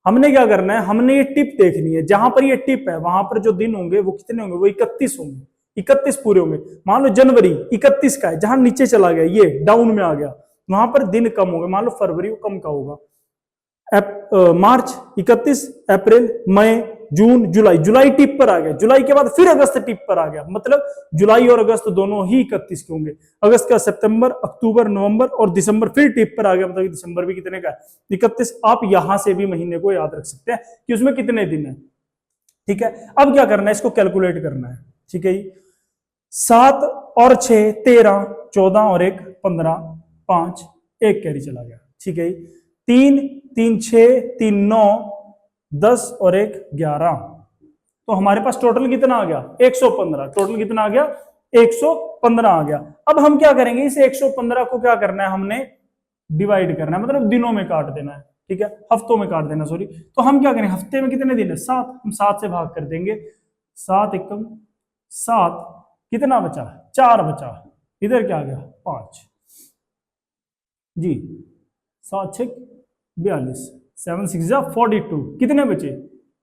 हमने क्या करना है, हमने ये टिप देखनी है। जहां पर ये टिप है वहां पर जो दिन होंगे वो कितने होंगे, वो 31 होंगे, 31 पूरे होंगे। मान लो जनवरी 31 का है, जहां नीचे चला गया, ये डाउन में आ गया, वहां पर दिन कम होगा। मान लो फरवरी को कम का होगा, मार्च 31, अप्रैल, मई, जून, जुलाई। जुलाई टिप पर आ गया, जुलाई के बाद फिर अगस्त टिप पर आ गया, मतलब जुलाई और अगस्त दोनों ही 31 के होंगे। अगस्त का सितंबर, अक्टूबर, नवंबर और दिसंबर फिर टिप पर आ गया, मतलब दिसंबर भी कितने का है, 31। आप यहां से भी महीने को याद रख सकते हैं कि उसमें कितने दिन है। ठीक है, अब क्या करना है, इसको कैलकुलेट करना है। ठीक है, 7 और 6 13, 14 और 1 15, 5, 1 कैरी चला गया। ठीक है, 3 3 6 3 9 10 और 1 11। तो हमारे पास टोटल कितना आ गया, 115। टोटल कितना आ गया, 115 आ गया। अब हम क्या करेंगे, इस 115 को क्या करना है, हमने डिवाइड करना है, मतलब दिनों में काट देना है। ठीक है, हफ्तों में काट देना, सॉरी। तो हम क्या करेंगे, हफ्ते में कितने दिन है, 7, हम 7 से भाग कर देंगे। 7 एकम 7, कितना बचा, 4 बचा। इधर क्या आ गया, 5 जी। 7 6 42, 7 6 42, कितने बचे,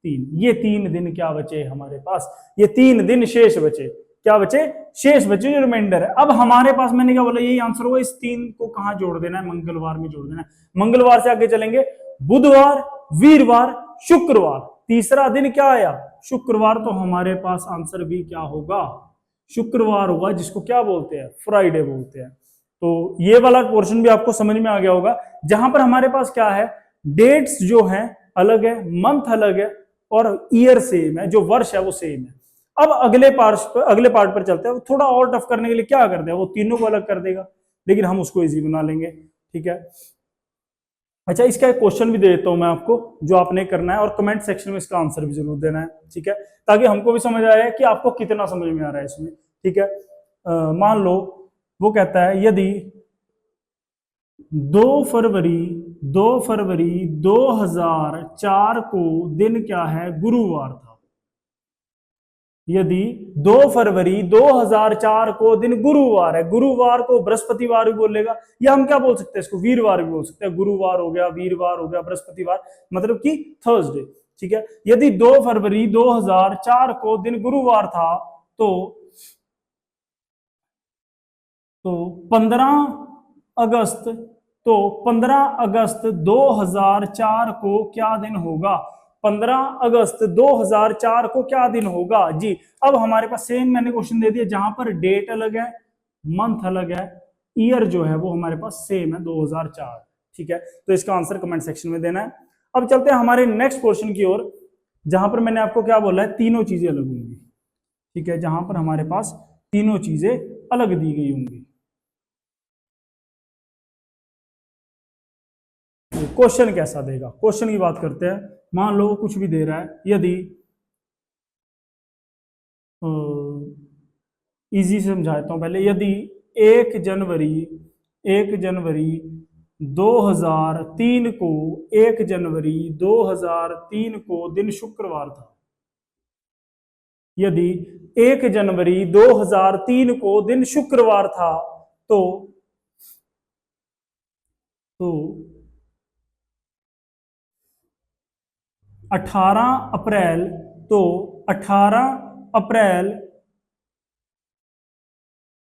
3। ये 3 दिन क्या बचे हमारे पास, ये 3 दिन शेष बचे। क्या बचे, शेष बचे, जो रिमाइंडर है। अब हमारे पास मैंने क्या बोला, यही आंसर होगा। इस 3 को कहां जोड़ देना है, मंगलवार में जोड़ देना है। मंगलवार से आगे चलेंगे, बुधवार, वीरवार, शुक्रवार। तीसरा दिन क्या आया, शुक्रवार। तो हमारे पास आंसर भी क्या होगा, शुक्रवार होगा, जिसको क्या बोलते हैं, फ्राइडे बोलते हैं। तो ये वाला पोर्शन भी आपको समझ में आ गया होगा, जहां पर हमारे पास क्या है, डेट्स जो है अलग है, मंथ अलग है और ईयर सेम है, जो वर्ष है वो सेम है। अब अगले पार्ट पर चलते हैं। थोड़ा और टफ करने के लिए क्या कर देगा, वो तीनों को अलग कर देगा, लेकिन हम उसको इजी बना लेंगे। ठीक है, अच्छा, इसका एक क्वेश्चन भी दे देता हूं मैं आपको, जो आपने करना है, और कमेंट सेक्शन में इसका आंसर भी जरूर देना है। ठीक है, ताकि हमको भी समझ आए कि आपको कितना समझ में आ रहा है इसमें। ठीक है, मान लो वो कहता है यदि 2 फरवरी 2004 को दिन क्या है, गुरुवार था। यदि 2 फरवरी 2004 को दिन गुरुवार है, गुरुवार को बृहस्पतिवार भी बोलेगा, या हम क्या बोल सकते हैं इसको, वीरवार भी बोल सकते हैं। गुरुवार हो गया, वीरवार हो गया, बृहस्पतिवार मतलब कि थर्सडे। ठीक है, यदि 2 फरवरी 2004 को दिन गुरुवार था तो 15 अगस्त 2004 को क्या दिन होगा? 15 अगस्त 2004 को क्या दिन होगा जी। अब हमारे पास सेम मैंने क्वेश्चन दे दिया, जहां पर डेट अलग है, मंथ अलग है, ईयर जो है वो हमारे पास सेम है 2004। ठीक है, तो इसका आंसर कमेंट सेक्शन में देना है। अब चलते हैं हमारे नेक्स्ट क्वेश्चन की ओर, जहां पर मैंने आपको क्या बोला है, तीनों चीजें अलग होंगी। ठीक है, जहां पर हमारे पास तीनों चीजें अलग दी गई होंगी। क्वेश्चन कैसा देगा, क्वेश्चन की बात करते हैं। मान लो कुछ भी दे रहा है, यदि इजी से समझाता हूं पहले। यदि 1 जनवरी 2003 को 1 जनवरी 2003 को दिन शुक्रवार था। यदि 1 जनवरी 2003 को दिन शुक्रवार था तो 18 अप्रैल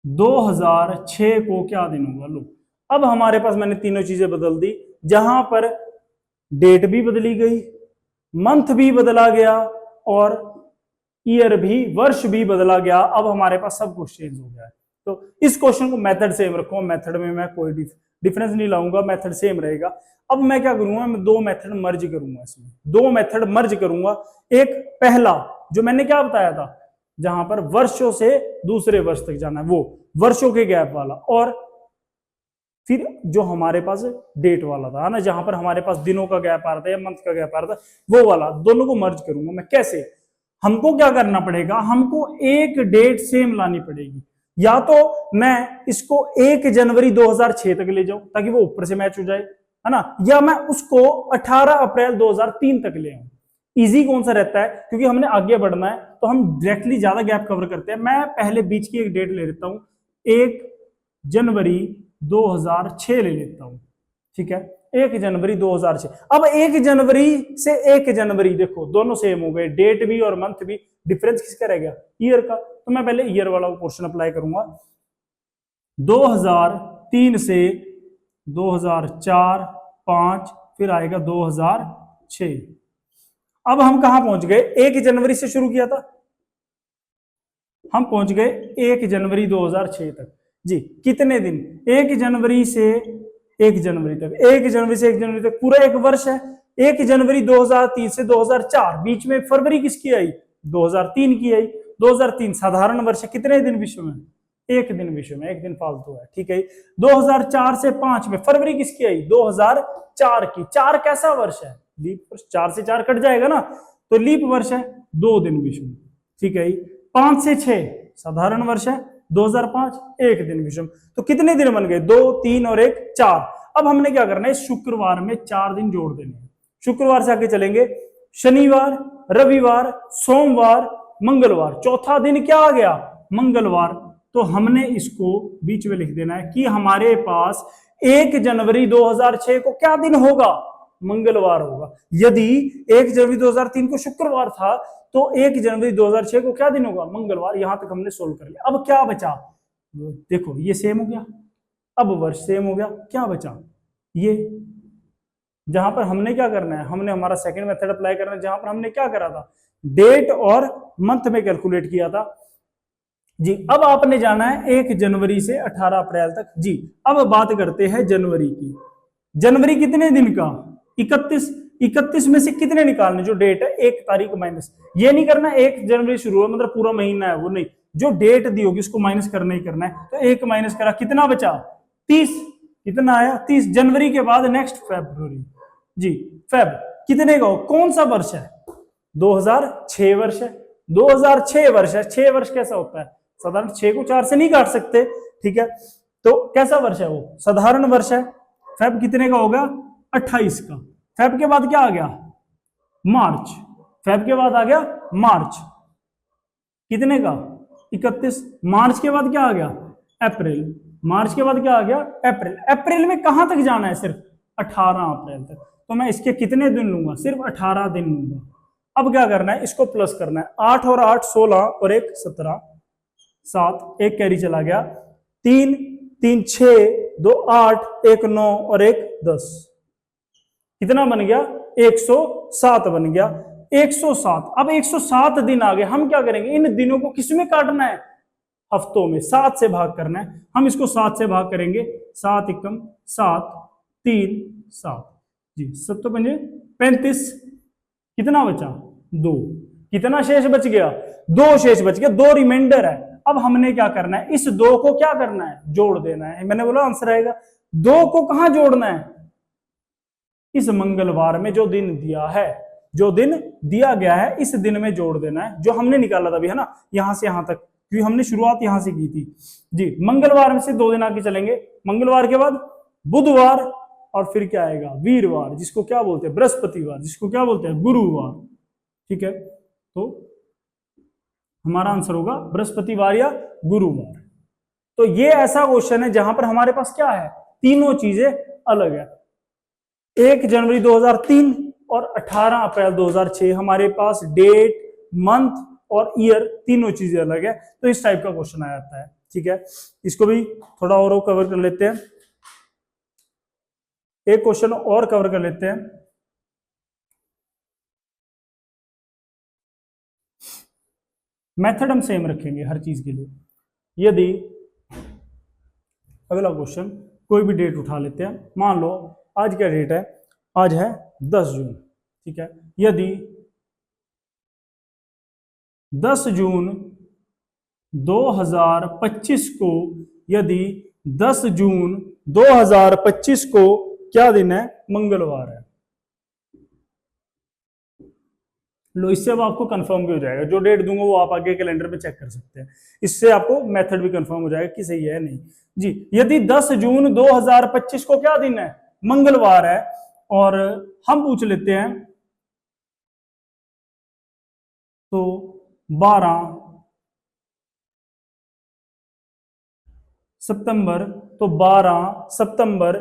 2006 को क्या दिन होगा। लो, अब हमारे पास मैंने तीनों चीजें बदल दी, जहां पर डेट भी बदली गई, मंथ भी बदला गया और ईयर भी, वर्ष भी बदला गया। अब हमारे पास सब कुछ चेंज हो गया है। तो इस क्वेश्चन को मेथड सेम रखो, मेथड में मैं कोई डिफरेंस नहीं लाऊंगा, मेथड सेम रहेगा। अब मैं क्या करूंगा, मैं 2 मेथड मर्ज करूंगा, इसमें 2 मेथड मर्ज करूंगा। एक पहला जो मैंने क्या बताया था, जहां पर वर्षों से दूसरे वर्ष तक जाना है, वो वर्षों के गैप वाला, और फिर जो हमारे पास डेट वाला था ना, जहां पर हमारे पास दिनों का गैप आ रहा था या मंथ का गैप आ रहा था, वो वाला, दोनों को मर्ज करूंगा मैं। कैसे? हमको क्या करना पड़ेगा, हमको एक डेट सेम लानी पड़ेगी। या तो मैं इसको 1 जनवरी 2006 तक ले जाऊं ताकि वो ऊपर से मैच हो जाए, है ना, या मैं उसको 18 अप्रैल 2003 तक ले आऊं। इजी कौन सा रहता है, क्योंकि हमने आगे बढ़ना है तो हम डायरेक्टली ज्यादा गैप कवर करते हैं। मैं पहले बीच की एक डेट ले लेता हूं, 1 जनवरी 2006 ले लेता हूं। ठीक है, 1 जनवरी 2006। अब 1 जनवरी से 1 जनवरी, देखो दोनों सेम हो गए, डेट भी और मंथ भी। डिफरेंस किसका रह गया? ईयर का। तो मैं पहले ईयर वाला पोर्शन अप्लाई करूंगा। 2003 से 2004, 5, फिर आएगा 2006। अब हम कहां पहुंच गए? 1 जनवरी से शुरू किया था, हम पहुंच गए 1 जनवरी 2006 तक जी। कितने दिन? 1 जनवरी से 1 जनवरी तक, 1 जनवरी से 1 जनवरी तक पूरा एक वर्ष है। 1 जनवरी 2003 से 2004, बीच में फरवरी किसकी आई? 2003 की आई। 2003 साधारण वर्ष है, कितने दिन विश्व में? 1 दिन विश्व में, 1 दिन फालतू है। ठीक है, 2004 से 5 में फरवरी किसकी आई? 2004 की। 4 कैसा वर्ष है? लीप वर्ष। 4 से 4 कट जाएगा ना, तो लीप वर्ष है, 2 दिन विश्व में। ठीक है, 5 से 6 साधारण वर्ष है, 2005 1 दिन विषम। तो कितने दिन बन गए? 2, 3 और 1, 4। अब हमने क्या करना है, शुक्रवार में 4 दिन जोड़ देने हैं। शुक्रवार से आगे चलेंगे, शनिवार, रविवार, सोमवार, मंगलवार। चौथा दिन क्या आ गया? मंगलवार। तो हमने इसको बीच में लिख देना है कि हमारे पास 1 जनवरी 2006 को क्या दिन होगा? मंगलवार होगा। यदि 1 जनवरी 2003 को शुक्रवार था तो 1 जनवरी 2006 को क्या दिन होगा? मंगलवार। यहां तक हमने सोल्व कर लिया। अब क्या बचा? देखो, ये सेम हो गया, अब वर्ष सेम हो गया, क्या बचा? ये, जहां पर हमने क्या करना है, हमने हमारा सेकंड मेथड अप्लाई करना है, जहां पर हमने क्या करा था, डेट और मंथ में कैलकुलेट किया था जी। अब आपने जाना है 1 जनवरी से 18 अप्रैल तक जी। अब बात करते हैं जनवरी की। जनवरी कितने दिन का? 31। 31 में से कितने निकालने? जो डेट है 1 तारीख माइनस, ये नहीं करना 1 जनवरी शुरू है मतलब पूरा महीना है, वो नहीं, जो डेट दी होगी उसको माइनस करना ही करना है। तो 1 माइनस करा, कितना बचा? 30। कितना आया? 30। जनवरी के बाद नेक्स्ट फरवरी जी। फेब कितने का? कौन सा वर्ष है? 2006 वर्ष है। 2006 वर्ष है। 6 वर्ष कैसा होता है? साधारण 6 को 4 से नहीं काट सकते, ठीक है। तो कैसा वर्ष है वो, साधारण वर्ष है। फेब कितने का होगा, 28 का। फेब के बाद क्या आ गया, मार्च। फेब के बाद आ गया मार्च, कितने का, 31। मार्च के बाद क्या आ गया, अप्रैल। मार्च के बाद क्या आ गया, अप्रैल। अप्रैल में कहां तक जाना है, सिर्फ 18 अप्रैल तक। तो मैं इसके कितने दिन लूंगा, सिर्फ 18 दिन लूंगा। अब क्या करना है, इसको प्लस करना है। 8 और 8 16 और 1 17, 7, एक कैरी चला गया, 3 3 6, 2 8, 1 9 और 1 10, कितना बन गया, 107 बन गया। 107। अब 107 दिन आ गए, हम क्या करेंगे, इन दिनों को किसमें काटना है, हफ्तों में। 7 से भाग करना है, हम इसको 7 से भाग करेंगे। 7 एकम 7, 3 7 जी, 7 तो 35, कितना बचा, 2। कितना शेष बच गया, 2 शेष बच गया, 2 रिमाइंडर है। अब हमने क्या करना है, इस 2 को क्या करना है, जोड़ देना है। मैंने बोला आंसर आएगा। 2 को कहां जोड़ना है, इस मंगलवार में जो दिन दिया है, जो दिन दिया गया है, इस दिन में जोड़ देना है, जो हमने निकाला था अभी, है ना, यहां से यहां तक, क्योंकि हमने शुरुआत यहां से की थी जी। मंगलवार में से 2 दिन आगे चलेंगे, मंगलवार के बाद बुधवार, और फिर क्या आएगा, वीरवार, जिसको क्या बोलते हैं, बृहस्पतिवार, जिसको क्या बोलते हैं, गुरुवार, ठीक है। तो हमारा आंसर होगा बृहस्पतिवार या गुरुवार। तो ये ऐसा क्वेश्चन है जहां पर हमारे पास क्या है, तीनों चीजें अलग है। 1 जनवरी 2003 और 18 अप्रैल 2006, हमारे पास डेट, मंथ और ईयर तीनों चीजें अलग है। तो इस टाइप का क्वेश्चन आ जाता है, ठीक है। इसको भी थोड़ा और कवर कर लेते हैं, एक क्वेश्चन और कवर कर लेते हैं। मेथड हम सेम रखेंगे हर चीज के लिए। यदि अगला क्वेश्चन, कोई भी डेट उठा लेते हैं, मान लो आज क्या डेट है, आज है 10 जून, ठीक है। यदि 10 जून 2025 को, यदि 10 जून 2025 को क्या दिन है, मंगलवार है। लो, इससे अब आपको कंफर्म भी हो जाएगा, जो डेट दूंगा वो आप आगे कैलेंडर में चेक कर सकते हैं। इससे आपको मेथड भी कंफर्म हो जाएगा कि सही है नहीं जी। यदि 10 जून 2025 को क्या दिन है, मंगलवार है, और हम पूछ लेते हैं तो 12 सितंबर, तो 12 सितंबर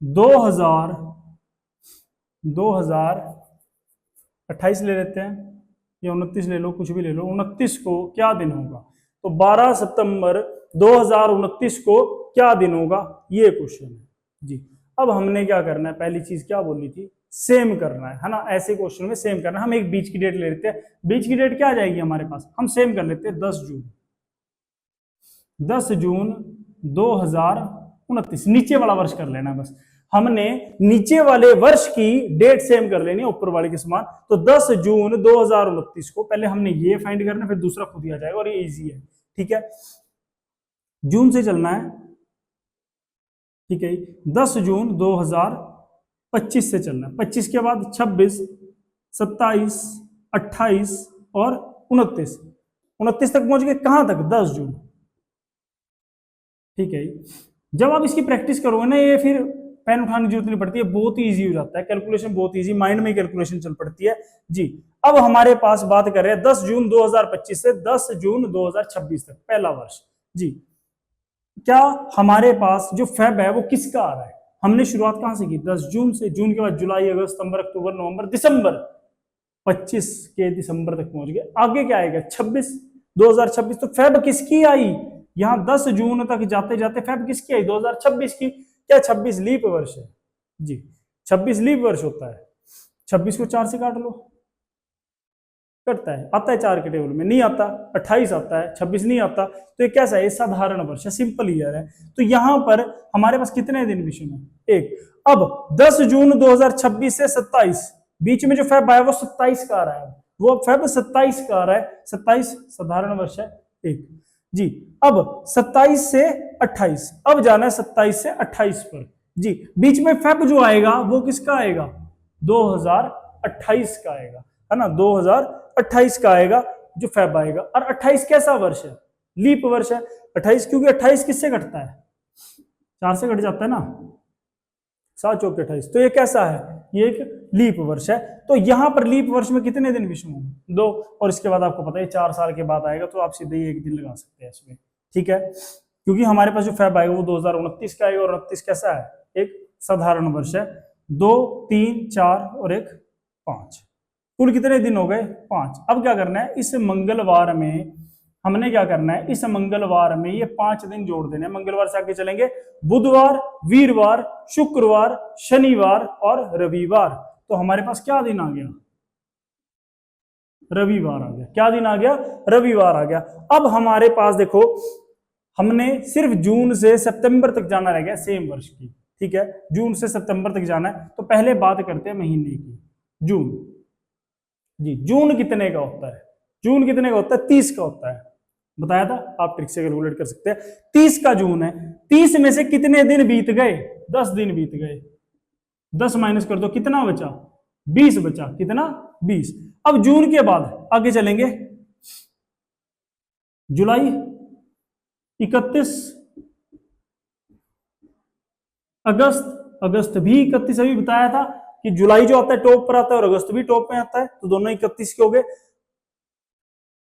2028 ले लेते हैं, या 29 ले लो, कुछ भी ले लो। 29 को क्या दिन होगा, तो 12 सितंबर 2029 को क्या दिन होगा, ये क्वेश्चन है जी। अब हमने क्या करना है, पहली चीज क्या बोली थी, सेम करना है ना। ऐसे क्वेश्चन में सेम करना है। हम एक बीच की डेट ले लेते हैं, बीच की डेट क्या आ जाएगी हमारे पास, हम सेम कर लेते हैं 10 जून। 10 जून 2029, नीचे वाला वर्ष कर लेना बस। हमने नीचे वाले वर्ष की डेट सेम कर लेनी है ऊपर वाले के समान। तो 10 जून 2029 को पहले हमने ये फाइंड करना, फिर दूसरा खुद ही आ जाएगा, और ये इजी है, ठीक है। जून से चलना है, ठीक है। 10 जून 2025 से चलना है। 25 के बाद 26, 27, 28 और 29। 29 तक पहुंच गए, कहां तक, 10 जून, ठीक है। जब आप इसकी प्रैक्टिस करोगे ना, ये फिर पेन उठाने की जरूरत नहीं पड़ती है, बहुत ही इजी हो जाता है, कैलकुलेशन बहुत इजी, माइंड में कैलकुलेशन चल पड़ती है जी। अब हमारे पास बात कर रहे हैं 10 जून 2025 से 10 जून 2026 तक, पहला वर्ष जी। क्या हमारे पास जो फेब है वो किसका आ रहा है, हमने शुरुआत कहां से की, 10 जून से। जून के बाद जुलाई, अगस्त, सितंबर, अक्टूबर, नवंबर, दिसंबर, 25 के दिसंबर तक पहुंच गए। आगे क्या आएगा, 26, 2026। तो फेब किसकी आई, यहां 10 जून तक जाते जाते फेब किसकी आई, 2026 की। क्या 26 लीप वर्ष है जी, 26 लीप वर्ष होता है। 26 को 4 से काट लो, कटता है, आता है 4 के टेबल में, नहीं आता। 28 आता है, 26 नहीं आता। तो ये कैसा है, साधारण वर्ष है, सिंपल ईयर है। तो यहां पर हमारे पास कितने दिन विषम है, एक। अब 10 जून 2026 से 27, बीच में जो फेब आया वो 27 का आ रहा है, वो फेब 27 का आ रहा है। 27 साधारण वर्ष है, एक जी। अब 27 से 28, अब जाना है 27 से 28 पर जी। बीच में फेब जो आएगा वो किसका आएगा, 2028 का आएगा, है ना, 2028 का आएगा जो फेब आएगा। और 28 कैसा वर्ष है, लीप वर्ष है 28, क्योंकि 28 किससे घटता है, 4 से घट जाता है ना, 7 चौके 28, तो ये कैसा है, ये एक लीप वर्ष है। तो यहाँ पर लीप वर्ष में कितने दिन विषम होंगे, 2, और इसके बाद आपको पता है 4 साल के बाद आएगा, तो आप सीधे ही 1 दिन लगा सकते हैं इसमें, ठीक है, क्योंकि हमारे पास जो फेब आएगा वो 2029 का आएगा, और 29 कैसा है, एक साधारण वर्ष है। 2, 3, 4 और 1, 5, कुल कितने दिन हो गए, 5। अब क्या करना है, इस मंगलवार में हमने क्या करना है, इस मंगलवार में ये 5 दिन जोड़ देने हैं। मंगलवार से आगे चलेंगे, बुधवार, वीरवार, शुक्रवार, शनिवार और रविवार। तो हमारे पास क्या दिन आ गया, रविवार आ गया। क्या दिन आ गया, रविवार आ गया। अब हमारे पास देखो, हमने सिर्फ जून से सितंबर तक जाना रह गया सेम वर्ष की, ठीक है, जून से सितंबर तक जाना है। तो पहले बात करते हैं महीने की, जून जी। जून कितने का होता है, जून कितने का होता है, 30 का होता है, बताया था, आप ट्रिक से कैलकुलेट कर सकते हैं। 30 का जून है, 30 में से कितने दिन बीत गए, 10 दिन बीत गए, 10 माइनस कर दो, कितना बचा, 20 बचा, कितना, 20। अब जून के बाद आगे चलेंगे, जुलाई 31, अगस्त भी 31, अभी बताया था कि जुलाई जो आता है टॉप पर आता है और अगस्त भी टॉप में आता है, तो दोनों 31 के हो गए।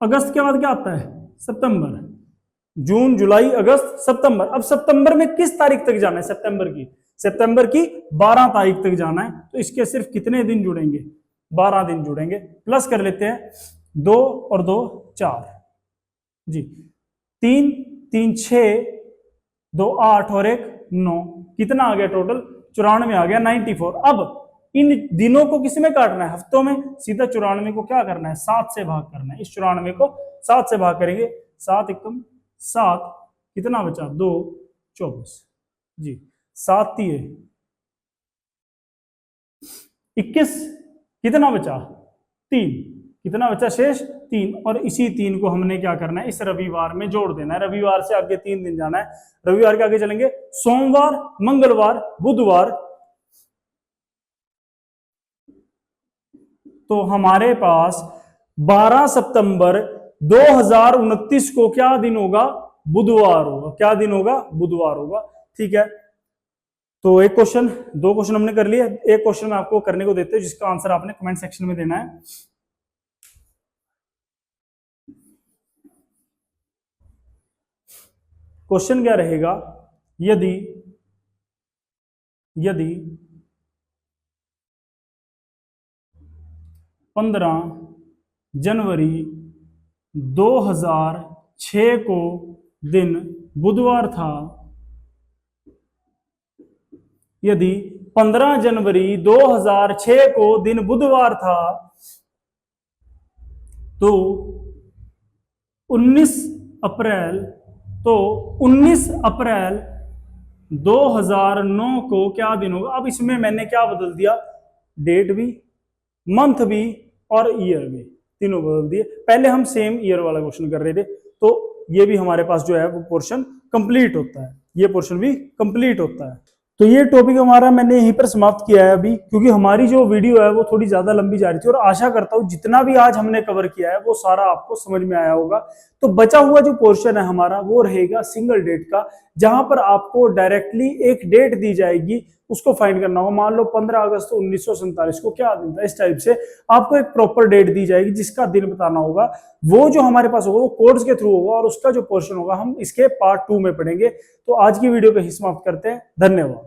अगस्त के बाद क्या आता है, सितंबर, जून, जुलाई, अगस्त, सितंबर। अब सितंबर में किस तारीख तक जाना है, सितंबर की 12 तारीख तक जाना है। तो इसके सिर्फ कितने दिन जुड़ेंगे, 12 दिन जुड़ेंगे, प्लस कर लेते हैं, 2 और 2 4 जी, 3, 3, 6, 2 8 और 1 9, कितना आ गया टोटल, 94 आ गया, 94। अब इन दिनों को किस में काटना है, हफ्तों में, सीधा 94 को क्या करना है, 7 से भाग करना है। इस 94 को 7 से भाग करेंगे, 7 एकम 7, कितना बचा, 2, 24 जी, 7 3 21, कितना बचा, 3, कितना बचा शेष, 3। और इसी 3 को हमने क्या करना है, इस रविवार में जोड़ देना है। रविवार से आगे 3 दिन जाना है, रविवार के आगे चलेंगे, सोमवार, मंगलवार, बुधवार। तो हमारे पास 12 सितंबर 2029 को क्या दिन होगा, बुधवार होगा। क्या दिन होगा, बुधवार होगा, ठीक है। तो एक क्वेश्चन, 2 क्वेश्चन हमने कर लिए, एक क्वेश्चन मैं आपको करने को देते हैं जिसका आंसर आपने कमेंट सेक्शन में देना है। क्वेश्चन क्या रहेगा, यदि 15 जनवरी 2006 को दिन बुधवार था, यदि 15 जनवरी 2006 को दिन बुधवार था, तो 19 अप्रैल 2009 को क्या दिन होगा। अब इसमें मैंने क्या बदल दिया, डेट भी, मंथ भी और ईयर भी, तीनों बदल दिए। पहले हम सेम ईयर वाला क्वेश्चन कर रहे थे, तो ये भी हमारे पास जो है वो पोर्शन कंप्लीट होता है, ये पोर्शन भी कंप्लीट होता है। तो ये टॉपिक हमारा मैंने यहीं पर समाप्त किया है अभी, क्योंकि हमारी जो वीडियो है वो थोड़ी ज्यादा लंबी जा रही थी, और आशा करता हूँ जितना भी आज हमने कवर किया है वो सारा आपको समझ में आया होगा। तो बचा हुआ जो पोर्शन है हमारा वो रहेगा सिंगल डेट का, जहां पर आपको डायरेक्टली एक डेट दी जाएगी, उसको फाइंड करना होगा। मान लो 15 अगस्त 1947 को क्या दिन था, इस टाइप से आपको एक प्रॉपर डेट दी जाएगी जिसका दिन बताना होगा। वो जो हमारे पास होगा वो कोड्स के थ्रू होगा, और उसका जो पोर्शन होगा हम इसके पार्ट 2 में पढ़ेंगे। तो आज की वीडियो को ही समाप्त करते हैं, धन्यवाद।